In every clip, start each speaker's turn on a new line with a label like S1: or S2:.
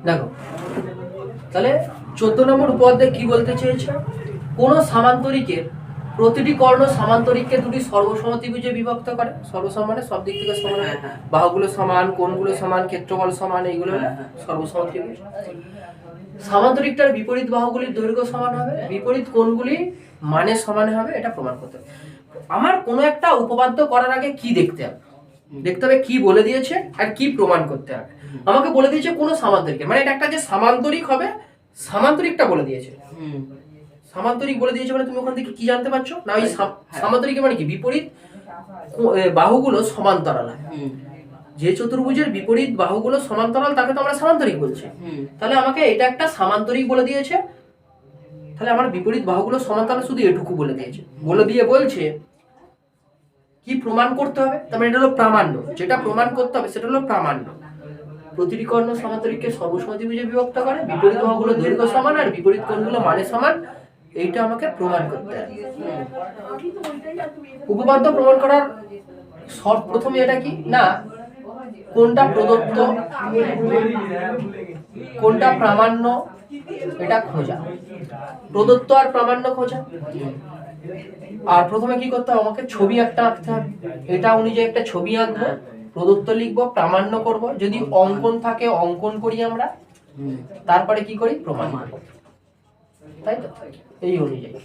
S1: দেখো তাহলে 14 নম্বর উপপাদ্যে কি বলতে চেয়েছে, কোন সামান্তরিকের প্রতিটি কর্ণ সামান্তরিককে দুটি সর্বসমত্রিভুজে বিভক্ত করে। সর্বসম মানে সব দিক থেকে সমান, বাহুগুলো সমান, কোণগুলো সমান, ক্ষেত্রফল সমান, এইগুলো সর্বসমত্রিভুজ। সামান্তরিকটার বিপরীত বাহুগুলির দৈর্ঘ্য সমান হবে, বিপরীত কোণগুলি মানে সমান হবে, এটা প্রমাণ করতে হবে। আমার কোনো একটা উপপাদ্য করার আগে কি দেখতে হবে, দেখতে হবে কি বলে দিয়েছে আর কি প্রমাণ করতে হবে। আমাকে বলে দিয়েছে কোন সামান্তরিকের, মানে এটা একটা যে সামান্তরিক হবে, সামান্তরিকটা বলে দিয়েছে। সামান্তরিক বলে দিয়েছে মানে তুমি ওখান থেকে কি জানতে পারছো না, ওই সামান্তরিক মানে কি, বিপরীত বাহুগুলো সমান্তরাল হয়। যে চতুর্ভুজের বিপরীত বাহুগুলো সমান্তরাল তাকে তো আমরা সামান্তরিক বলছি। তাহলে আমাকে এটা একটা সামান্তরিক বলে দিয়েছে, তাহলে আমার বিপরীত বাহুগুলো সমান্তরাল শুধু এটুকু বলে দিয়েছে, বলে দিয়ে বলছে কি প্রমাণ করতে হবে। তারপরে এটা হলো প্রামাণ্য, যেটা প্রমাণ করতে হবে সেটা হলো প্রামাণ্য। প্রতিটি কর্ণ সামান্তরিককে সর্বসমত্রিভুজে বিভক্ত করে, বিপরীত বাহুগুলো দৈর্ঘ্য সমান আর বিপরীত কোণগুলো মানে সমান, এইটা আমাকে প্রমাণ করতে হবে। উপপাদ্য প্রমাণ করার শর্ত প্রথমে এটা কি না, কোনটা প্রদত্ত কোনটা প্রামাণ্য এটা খোঁজা, প্রদত্ত আর প্রামাণ্য খোঁজা। আর প্রথমে কি করতে হবে, আমাকে ছবি একটা আঁকতে হবে, এটা অনুযায়ী একটা ছবি আঁকবো, প্রদত্ত লিখবো, প্রামাণ্য করব, যদি অঙ্কন থাকে অঙ্কন করি আমরা, তারপরে কি করি প্রমাণ করব, তাই তো, এই অনুযায়ী।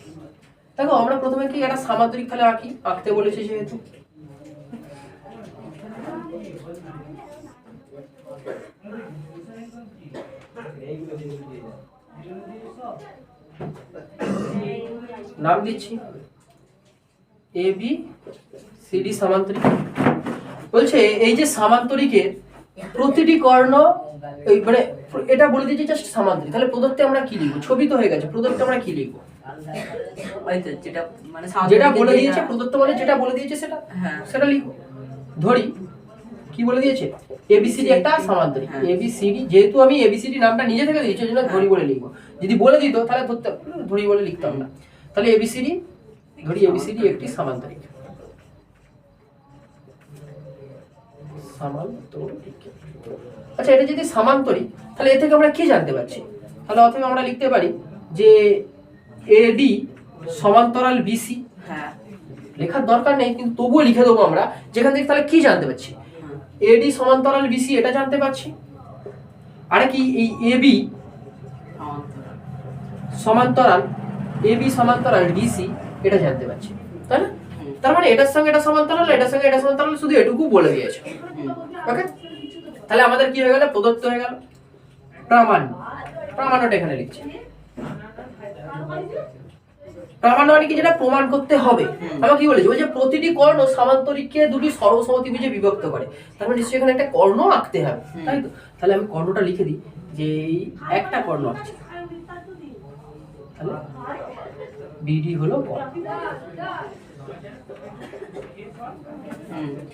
S1: দেখো আমরা প্রথমে কি একটা সামান্তরিক তাহলে আঁকি, আঁকতে বলেছে যেহেতু, নাম দিচ্ছি এ বি সি ডি সামান্তরিক। বলছে এই যে সামান্তরিকের প্রতিটি কর্ণ, মানে এটা বলে দিয়েছে জাস্ট সামান্তরিক, তাহলে প্রদত্তে আমরা কি লিখবো, ছবি তো হয়ে গেছে, প্রদত্তে আমরা কি লিখবো, যেটা বলে দিয়েছে প্রদত্ত মানে যেটা বলে দিয়েছে সেটা লিখবো। ধরি কি বলে দিয়েছে, এবিসিডি একটা সামান্তরিক, এবিসিডি, যেহেতু আমি এবিসিডি নামটা নিজে থেকে দিয়েছি ওই জন্য ধরি বলে লিখবো, যদি বলে দিত তাহলে ধরি বলে লিখতাম না। তাহলে এবিসিডি, ধরি এবিসিডি একটি সামান্তরিক, আচ্ছা এটা যদি সামান্তরিক তাহলে এ থেকে আমরা কি জানতে পারছি, তাহলে অথবা আমরা লিখতে পারি যে এডি সমান্তরাল বিসি। হ্যাঁ লেখার দরকার নেই কিন্তু তবুও লিখে দেবো আমরা, যেখান থেকে তাহলে কি জানতে পারছি, এডি সমান্তরাল বিসি এটা জানতে পারছি, আরে কি এই এবি সমান্তরাল, এবি সমান্তরাল ডিসি এটা জানতে পারছি, তাই না? তার মানে এটার সঙ্গে এটা সমান্তরাল, এটার সঙ্গে এটা সমান্তরাল, শুধু এটুকু বলে দিয়েছে। ওকে, তাহলে আমাদের কি হয়ে গেল, প্রদত্ত হয়ে গেল। প্রামাণ্য, প্রামাণ্যটা এখানে লিখছি, প্রামাণ্য মানে কি, যেটা প্রমাণ করতে হবে। আমরা কি বলেছি, ওই যে প্রতিটি কর্ণ সামান্তরিককে দুটি সর্বসমত্রিভুজে বিভক্ত করে, তার মানে নিশ্চয়ই এখানে একটা কর্ণ আঁকতে হবে, তাই তো? তাহলে আমি কর্ণটা লিখে দিই যে এই একটা কর্ণ আঁকছি, তাহলে বিডি হলো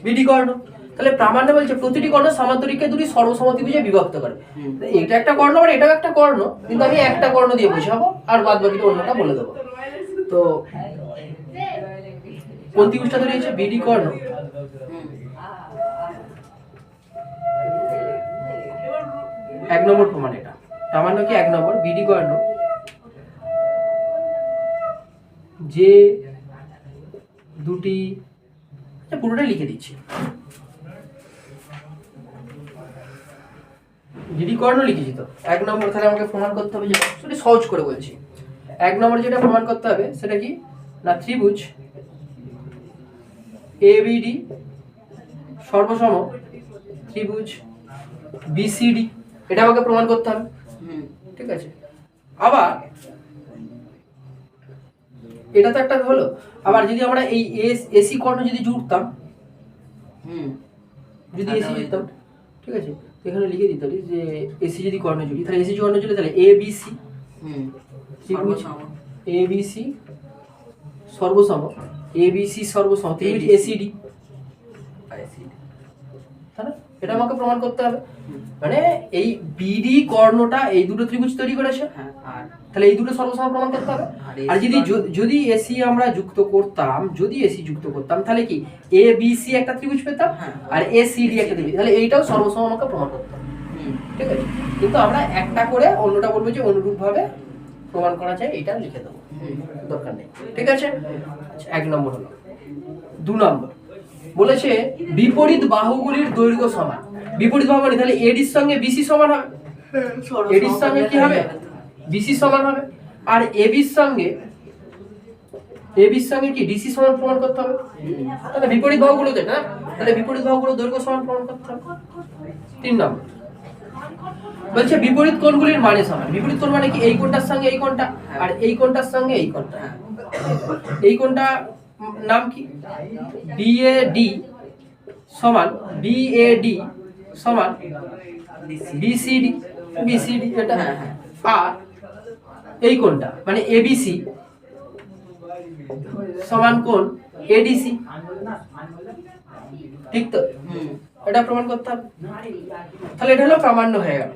S1: বিডি কর্ণ। তাহলে প্রামাণ্য বলছে প্রতিটি কর্ণ সামান্তরিককে দুটি সর্বসমত্রিভুজে বিভক্ত করে, এটা একটা কর্ণ মানে এটাও একটা কর্ণ, কিন্তু আমি একটা কর্ণ দিয়ে বোঝাবো আর বাদ বাকিটা অন্যটা বলে দেবো। তো কোন ত্রিভুজটা ধরে আছে, বিডি কর্ণ, এক নম্বর প্রমাণ। এটা প্রামাণ্য কি, এক নম্বর বিডি কর্ণ যে দুটি, পুরোটাই লিখে দিচ্ছি, বিডি কর্ণ লিখেছি তো এক নম্বর। তাহলে আমাকে প্রমাণ করতে হবে, যেটা সেটা সহজ করে বলছি, এক নম্বর যেটা প্রমাণ করতে হবে সেটা কি না, ত্রিভুজ এবিডি সর্বসম ত্রিভুজ বিসিডি, এটা আমাকে প্রমাণ করতে হবে, ঠিক আছে? আবার এটা তো একটা হলো, আবার যদি আমরা এই এসি কর্ণ যদি জুড়তাম, যদি এসি জুড়তাম, ঠিক আছে, এখানে লিখে দিতে পারি যে এসি যদি কর্ণ জুড়ি, তাহলে এসি কর্ণ জুড়ে তাহলে এবিসি, ত্রিভুজ এবিসি সর্বসম, এবিসি সর্বসম ত্রিভুজ এসিডি, তাই না? এটা আমাকে প্রমাণ করতে হবে, মানে এই বিডি কর্ণটা এই দুটো ত্রিভুজ তৈরি করেছে, তাহলে এই দুটো সর্বসম প্রমাণ করতে হবে। আর যদি এসি আমরা যুক্ত করতাম, যদি এসি যুক্ত করতাম তাহলে কি এ বি সি একটা ত্রিভুজ পেতাম আর এ সি ডি একটা ত্রিভুজ, তাহলে এইটাও সর্বসম আমাকে প্রমাণ করতে হবে। ঠিক আছে, কিন্তু আমরা একটা করে অন্যটা বলবো যে অনুরূপভাবে প্রমাণ করা যায়, এটা লিখে দেবো, দরকার নেই। ঠিক আছে, আচ্ছা, 1 নম্বর হলো। 2 নম্বর বলেছে বিপরীত বাহুগুলির দৈর্ঘ্য সমান। বিপরীত বাহু মানে তাহলে এডির সঙ্গে বিসি সমান হবে, এডির সঙ্গে কি হবে, বিসি সমান হবে, আর এবির সঙ্গে কি ডিসি সমান প্রমাণ করতে হবে। তাহলে বিপরীত বাহুগুলোতে না, তাহলে বিপরীত বাহুগুলোর দৈর্ঘ্য সমান প্রমাণ করতে হবে। 3 নম্বর বলছে বিপরীত কোণগুলির মানে সমান। বিপরীত কোণ মানে কি, এই কোণটার সঙ্গে এই কোণটা, আর এই কোণটার সঙ্গে এই কোণটা। এই কোণটা নাম কি, বিএডি সমান বিএডি সমান বিসিডি, বিসিডি এটা। আর এই কোণটা মানে এবিসি সমান কোণ এডিসি, ঠিক তো, এটা প্রমাণ করতে হবে। তাহলে এটা হলো প্রামাণ্য হয়ে গেল।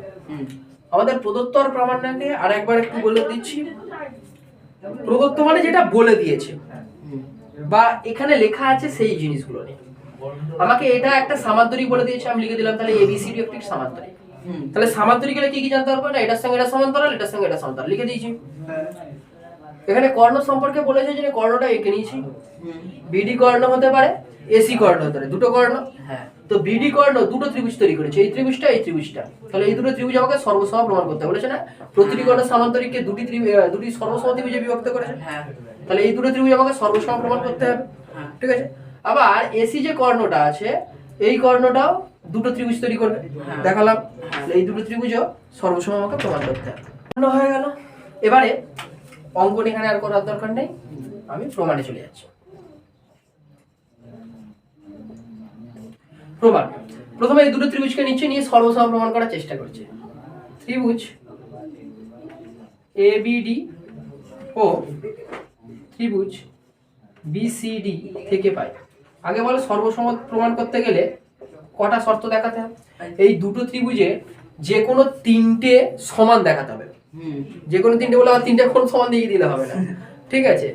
S1: আমাদের প্রদত্ত আর প্রামাণ্যকে আর একবার একটু বলে দিচ্ছি। প্রদত্ত মানে যেটা বলে দিয়েছে বা এখানে লেখা আছে সেই জিনিসগুলো নিয়ে। আমাকে এটা একটা সামান্তরিক বলে দিয়েছে, আমি লিখে দিলাম তাহলে এবিসিডি একটি সামান্তরিক। তাহলে সামান্তরিক হলে কি কি জানতে পারবো না, এটার সঙ্গে এটা সমান্তরাল, এটার সঙ্গে এটা সমান্তরাল লিখে দিয়েছি। এখানে কর্ণ সম্পর্কে বলেছে যে কর্ণটা এঁকে নিয়েছি। বিডি কর্ণ হতে পারে, এসি কর্ণ হতে পারে, দুটো কর্ণ। তো বিডি কর্ণ দুটো ত্রিভুজ তৈরি করেছে, এই ত্রিভুজটা এই ত্রিভুজটা। তাহলে এই দুটো ত্রিভুজ আমাকে সর্বসম প্রমাণ করতে হবে, বলেছে না প্রতিটি কর্ণ সামান্তরিককে দুটি সর্বসম ত্রিভুজে বিভক্ত করেছে। তাহলে এই দুটো ত্রিভুজ আমাকে সর্বসম প্রমাণ করতে হবে। ঠিক আছে, আবার এসি যে কর্ণটা আছে এই কর্ণটাও দুটো ত্রিভুজ তৈরি করবে, দেখালাম। এই দুটো ত্রিভুজও সর্বসম আমাকে প্রমাণ করতে হবে। হয়ে গেল। এবারে অঙ্কন এখানে আর করার দরকার নেই, আমি প্রমাণে চলে যাচ্ছি। প্রমাণ, প্রথমে এই দুটো ত্রিভুজকে নিচে নিয়ে সর্বসম প্রমাণ করার চেষ্টা করছে। ত্রিভুজ এবিডি ও ত্রিভুজ বিসিডি থেকে পাই। আগে বলো সর্বসম প্রমাণ করতে গেলে কটা শর্ত দেখাতে হবে। এই দুটো ত্রিভুজে যে কোনো তিনটে সমান দেখাতে হবে। যে কোনো তিনটে বলে আবার তিনটে কোণ সমান দিয়ে দিলে হবে না, ঠিক আছে।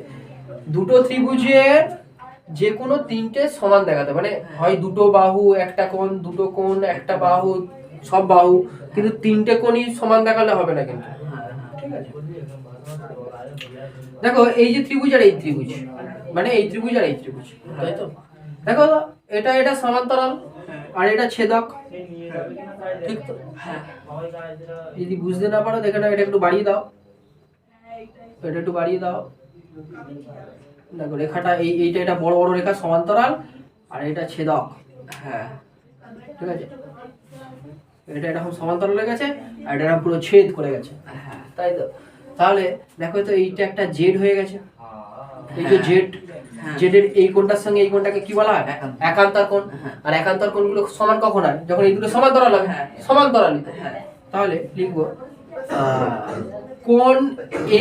S1: দুটো ত্রিভুজের যে কোনো তিনটে সমান দেখাতে, মানে হয় দুটো বাহু একটা কোণ, দুটো কোণ একটা বাহু, সব বাহু, কিন্তু তিনটে কোণই সমান দেখালে হবে না কিন্তু, ঠিক আছে। দেখো এই যে ত্রিভুজ আর এই ত্রিভুজ, মানে এই ত্রিভুজ আর এই ত্রিভুজ, তাই তো। দেখো এটা এটা সমান্তরাল আর এটা ছেদক, ঠিক তো। যদি বুঝতে না পারো দেখে না, এটা একটু বাড়িয়ে দাও, এটা একটু বাড়িয়ে দাও। দেখো রেখাটা এইটা এটা বড় বড় রেখা সমান্তরাল আর এটা ছেদক, হ্যাঁ ঠিক আছে। এটা এরকম সমান্তরাল হয়ে গেছে আর এটা এরকম পুরো ছেদ করে গেছে, তাই তো। তাহলে দেখো তো এইটা একটা জেড হয়ে গেছে, এই যে জেড, জেডের এই কোণটার সঙ্গে এই কোণটাকে কি বলা হয়, একান্তর কোণ। আর একান্তর কোণগুলো সমান কখন হয়, যখন এই দুটো সমান্তরাল হবে, সমান্তরালিত। তাহলে লিখব কোণ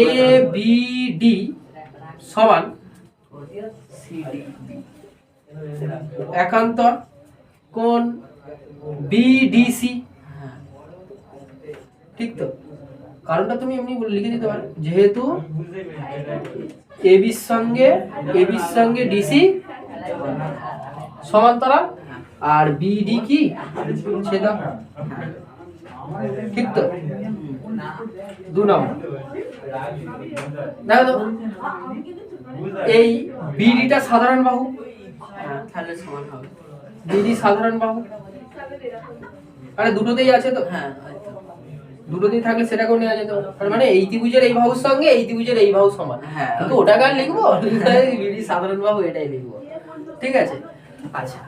S1: এ বি ডি সমান একান্তর কোণ বিডিসি, ঠিক তো। কারণটা তুমি এমনি লিখে দিতে পারো, যেহেতু এবির সঙ্গে ডিসি সমান্তরাল আর বিডি কি ছেদক, ঠিক তো। 2 নম্বর দেখো তো, এই বিডিটা সাধারণ বাহু, তাহলে সমান হবে বিডি সাধারণ বাহু। আরে দুটোতেই আছে তো, হ্যাঁ দুটোতেই থাকলে সেটাকেও নেওয়া যেত। মানে এই ত্রিভুজের এই বাহুর সঙ্গে এই ত্রিভুজের এই বাহু সমান, কিন্তু ওটাকে আর লিখবো, বিডি সাধারণ বাহু এটাই লিখবো, ঠিক আছে। আচ্ছা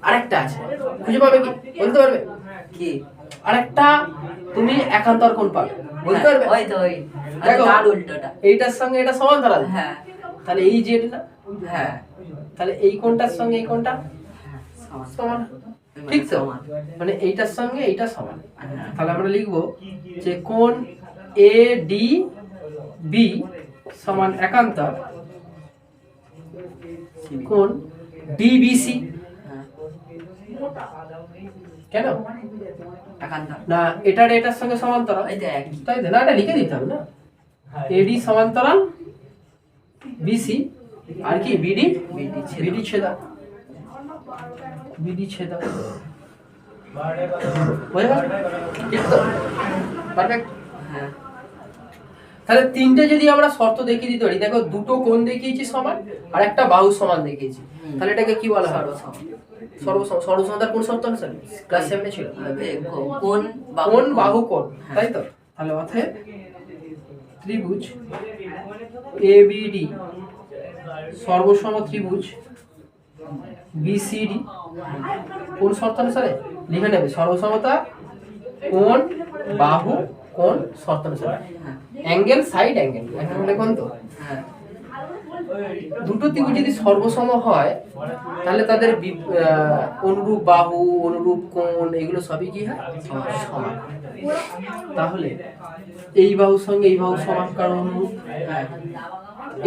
S1: আরেকটা আছে, খুঁজে পাবে কি, বলতে পারবে কি? আরেকটা তুমি একান্তর কোণ পাবে, বলতে পারবে? ওই তো ওই দেখো উল্টোটা, এইটার সঙ্গে এটা সমান্তরাল, হ্যাঁ তাহলে এই জেড না, হ্যাঁ তাহলে এই কোণটার সঙ্গে এই কোণটা সমান, ঠিক তো। মানে এইটার সঙ্গে এইটা সমান, তাহলে আমরা লিখবো যে কোণ এ ডি বি সমান একান্তর কোণ ডিবিসি। কেন না, এটার সঙ্গে সমান্তরাল, তাই তো না, এটা লিখে দিতে হবে না। এডি সমান্তরাল বিসি আর কি বিডি ছেদক, বিডি ছেদক। বুঝে গেল? ঠিক তো? পারফেক্ট।
S2: হ্যাঁ
S1: তাহলে তিনটে যদি আমরা শর্ত দেখিয়ে দিতে পারি, দেখো দুটো কোণ দেখিয়েছি সমান আর একটা বাহু সমান দেখিয়েছি, তাহলে এটাকে কি বলা হয়? সর্বসমতার কোন শর্ত অনুসারে ক্লাস 7 এ ছিল?
S2: কোন
S1: কোণ বাহু কোণ, তাই তো? তাহলে অতএব ত্রিভুজ ABD সর্বসম ত্রিভুজ BCD কোন শর্ত অনুসারে লিখে নেবে? সর্বসমতা, কোণ, বাহু, কোণ শর্ত অনুসারে। অ্যাঙ্গেল, সাইড অ্যাঙ্গেল, এখানে কোণ তো।
S2: হ্যাঁ
S1: দুটো ত্রিভুজ যদি সর্বসম হয় তাহলে তাদের অনুরূপ বাহু, অনুরূপ কোণ এগুলো সবই কি হয়? সমান। তাহলে এই বাহুর সঙ্গে এই বাহু সমান কারণ অনুরূপ,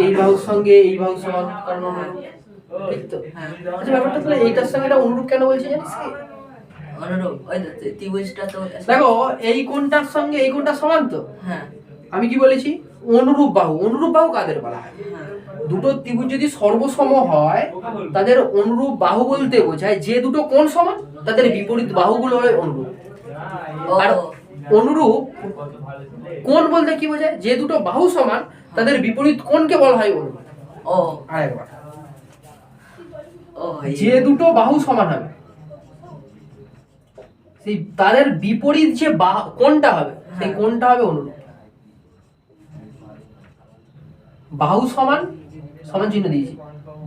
S1: এই বাহুর সঙ্গে এই বাহু সমান কারণ অনুরূপ, ঠিক তো? আচ্ছা ব্যাপারটা তাহলে এইটার সঙ্গে এটা অনুরূপ কেন বলছি জানিস কি?
S2: অনুরূপ ওই ত্রিভুজটা তো
S1: দেখো এই কোণটার সঙ্গে এই কোণটা সমান তো।
S2: হ্যাঁ
S1: আমি কি বলেছি? অনুরূপ বাহু। অনুরূপ বাহু কাদের বলা হয়? দুটো ত্রিভুজ যদি সর্বসম হয় তাদের অনুরূপ বাহু বলতে বোঝায় যে দুটো কোণ সমান তাদের বিপরীত বাহুগুলো হলো অনুরূপ। আর অনুরূপ কোণ বলতে কি বোঝায়? যে দুটো বাহু সমান তাদের বিপরীত কোণকে বলা হয় অনুরূপ।
S2: ও
S1: আরেকবার,
S2: ও
S1: যে দুটো বাহু সমান হবে সেই তাদের বিপরীত যে কোণটা হবে সেই কোণটা হবে অনুরূপ। বাহু সমান, সমান চিহ্ন দিয়েছি,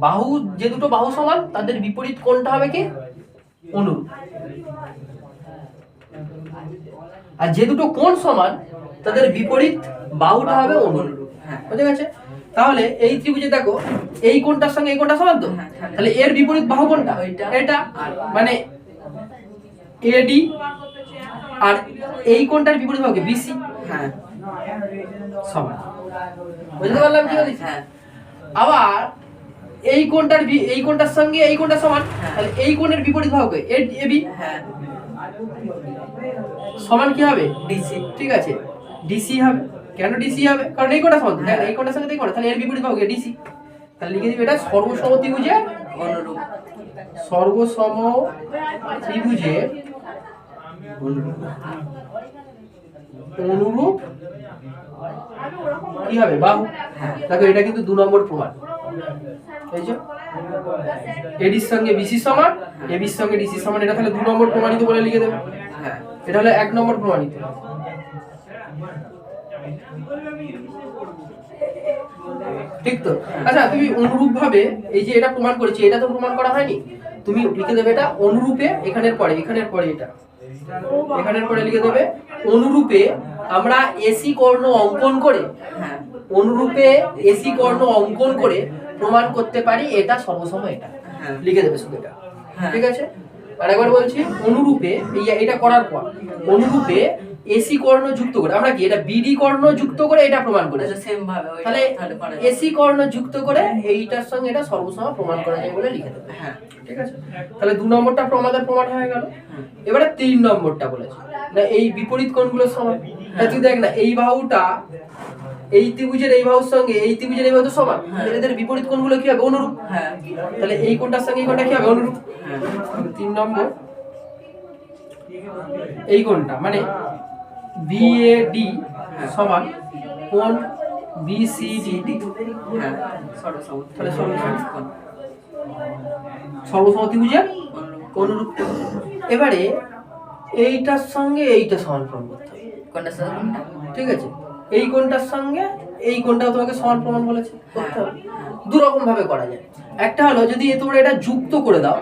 S1: বাহু যে দুটো বাহু সমান তাদের বিপরীত কোণটা হবে কি? অনুরূপ। আর যে দুটো কোণ সমান তাদের বিপরীত বাহুটা হবে অনুরূপ। বুঝে গেছে? তাহলে এই ত্রিভুজে দেখো এই কোণটার সঙ্গে এই কোণটা সমান তো, তাহলে এর বিপরীত বাহু কোনটা? এটা, মানে AD। আর এই কোণটার বিপরীত বাহু কি? BC।
S2: হ্যাঁ
S1: সমান। বুঝতে পারলাম কি বলেছি?
S2: হ্যাঁ
S1: আবার এই কোণটার সঙ্গে এই কোণটা সমান, তাহলে এই কোণের বিপরীত বাহু কি? AB।
S2: হ্যাঁ
S1: সমান কি হবে?
S2: DC।
S1: ঠিক আছে, DC হবে। কেন DC হবে? কারণ এই কোণটা সমান, এই কোণটার সঙ্গে এই কোণটা, তাহলে এর বিপরীত বাহু কি? DC। তাহলে লিখে দিবে এটা সর্বসম ত্রিভুজের
S2: অনুরূপ।
S1: সর্বসম ত্রিভুজের অনুরূপ কি হবে? বাহু। দেখো এটা কিন্তু 2 নম্বর প্রমাণ। এই যে AD এর সঙ্গে BC সমান, AB এর সঙ্গে DC সমান, এটা তাহলে 2 নম্বর প্রমাণিত বলে লিখে দেবে।
S2: হ্যাঁ
S1: এটা হলো 1 নম্বর প্রমাণিত। ঠিক তো? আচ্ছা তুমি অনুরূপ ভাবে এই যে এটা প্রমাণ করেছি, এটা তো প্রমাণ করা হয়নি, তুমি লিখে দেবে এটা অনুরূপে, এখানের পরে এটা এখানের পরে লিখে দেবে অনুরূপে আমরা এসি কর্ণ অঙ্কন করে, অনুরূপে এসি কর্ণ অঙ্কন করে প্রমাণ করতে পারি এটা সর্বসম। এটা লিখে দেবে শুধু এটা, ঠিক আছে? আরেকবার বলছি, অনুরূপে এটা করার পর অনুরূপে এসি কর্ণ যুক্ত করে আমরা কি এটা বিডি কর্ণ যুক্ত করে এটা প্রমাণ করি
S2: সেম ভাবে।
S1: তাহলে এসি কর্ণ যুক্ত করে এইটার সঙ্গে এটা সর্বসম প্রমাণ করা যায় বলে লিখে দেবে।
S2: হ্যাঁ
S1: ঠিক আছে, তাহলে 2 নম্বরটা প্রমাণের প্রমাণ হয়ে গেল। এবারে 3 নম্বরটা বলেছি না এই বিপরীত কোণগুলো সমান। তুই দেখ না এই বাহুটা এই ত্রিভুজের এই বাহুর সঙ্গে এই ত্রিভুজের এই বাহু তো সমান, এদের বিপরীত কোণগুলো কি হবে? অনুরূপ।
S2: হ্যাঁ
S1: তাহলে এই কোণটার সঙ্গে এই কোণটা কি হবে? অনুরূপ। 3 নম্বর এই কোণটা মানে BAD সমান কোণ BCD।
S2: হ্যাঁ
S1: তাহলে সর্বসম ত্রিভুজের অনুরূপ। এবারে এইটার সঙ্গে এইটা সমান প্রমাণ করতে হবে।
S2: কোনটার সাথে কোনটা?
S1: ঠিক আছে, এই কোণটার সঙ্গে এই কোণটাও তোমাকে সমান প্রমাণ বলেছে, করতে হবে। দু রকম ভাবে করা যায়। একটা হলো যদি তোমরা এটা যুক্ত করে দাও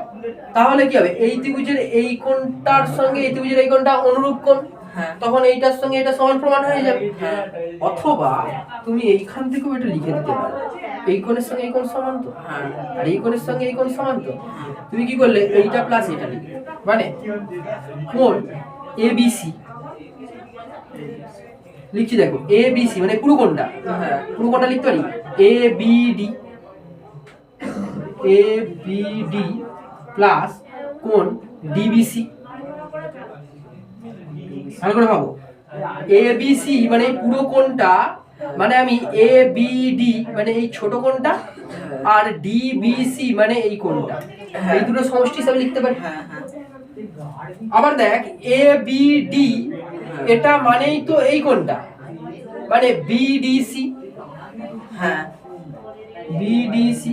S1: তাহলে কি হবে? এই ত্রিভুজের এই কোণটার সঙ্গে এই ত্রিভুজের এই কোণটা অনুরূপ কোণ, তখন এইটার সঙ্গে এটা সমান প্রমাণ হয়ে যাবে। অথবা তুমি এইখান থেকেও এটা লিখে দিতে পারো, এই কোণের সঙ্গে এই কোণ সমান তো, আর এই কোণের সঙ্গে এই কোণ সমান তো। তুমি কি করলে এইটা প্লাস এটা লিখবে, মানে কোণ ABC লিখছি, দেখো ABC মানে পুরো কোণটা, পুরো কোণটা লিখতে পারি ABD প্লাস কোণ DBC। ভালো করে ভাবো, ABC মানে পুরো কোণটা, মানে আমি ABD মানে এই ছোট কোণটা, আর DBC মানে এই কোণটা, এই দুটো সমষ্টি হিসাবে লিখতে পারি। আবার দেখ এ বি ডি, এটা মানেই তো এই কোণটা, মানে বিডিসি।
S2: হ্যাঁ
S1: বিডিসি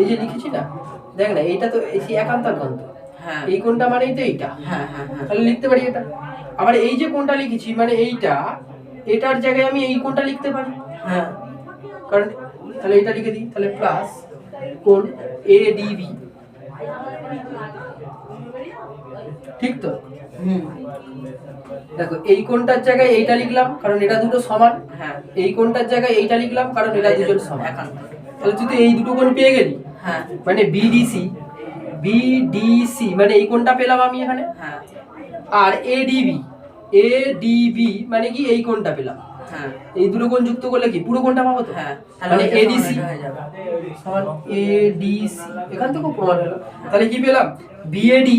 S1: এই যে লিখেছি না, দেখ না এইটা তো এই একান্তর কোণ তো,
S2: হ্যাঁ
S1: এই কোণটা মানেই তো এইটা,
S2: হ্যাঁ হ্যাঁ হ্যাঁ
S1: তাহলে লিখতে পারি এটা। আবার এই যে কোণটা লিখেছি মানে এইটা, এটার জায়গায় আমি এই কোণটা লিখতে পারি,
S2: হ্যাঁ
S1: কারণ তাহলে এটা লিখে দিই, তাহলে প্লাস কোণ এডিবি, ঠিক তো? দেখো এই কোণটার জায়গায় এইটা লিখলাম কারণ এটা দুটো সমান,
S2: হ্যাঁ
S1: এই কোণটার জায়গায় এইটা লিখলাম কারণ এটা দুজন সমান।
S2: একান্ত।
S1: তাহলে তুই তো এই দুটো কোণ পেয়ে গেলি,
S2: হ্যাঁ
S1: মানে বিডিসি, বিডিসি মানে এই কোণটা পেলাম আমি এখানে,
S2: হ্যাঁ
S1: আর এডিবি, এডিবি মানে কি এই কোণটা পেলাম।
S2: হ্যাঁ
S1: এই দুটো কোণ যুক্ত করলে কি পুরো কোণটা পাবো তো?
S2: হ্যাঁ
S1: মানে এডিসি
S2: হয়ে যাবে।
S1: সমান এডিসি, এখান থেকেও প্রমাণ হলো। তাহলে কি পেলাম? বিএডি,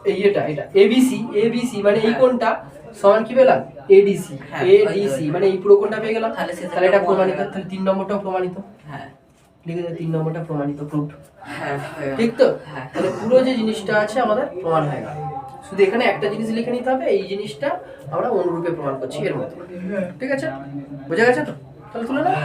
S1: এই এটা এবিসি, এবিসি মানে এই কোণটা সমান কি পেলাম? এডিসি,
S2: হ্যাঁ,
S1: এডিসি মানে এই পুরো কোণটা পেয়ে গেলাম।
S2: তাহলে সেটা
S1: তাহলে এটা
S2: প্রমাণিত।
S1: প্রমাণিত, তাহলে 3 নম্বরটাও প্রমাণিত।
S2: হ্যাঁ
S1: লিখে দে 3 নম্বরটা প্রমাণিত, প্রুফড।
S2: হ্যাঁ
S1: ঠিক তো?
S2: হ্যাঁ।
S1: তাহলে পুরো যে জিনিসটা আছে আমাদের প্রমাণ হয়ে গেল। শুধু এখানে একটা জিনিস লিখে নিতে হবে, এই জিনিসটা আমরা অনুরূপে প্রমাণ করছি এর মধ্যে। ঠিক আছে? বোঝা গেছে তো? তাহলে তুলে নাও।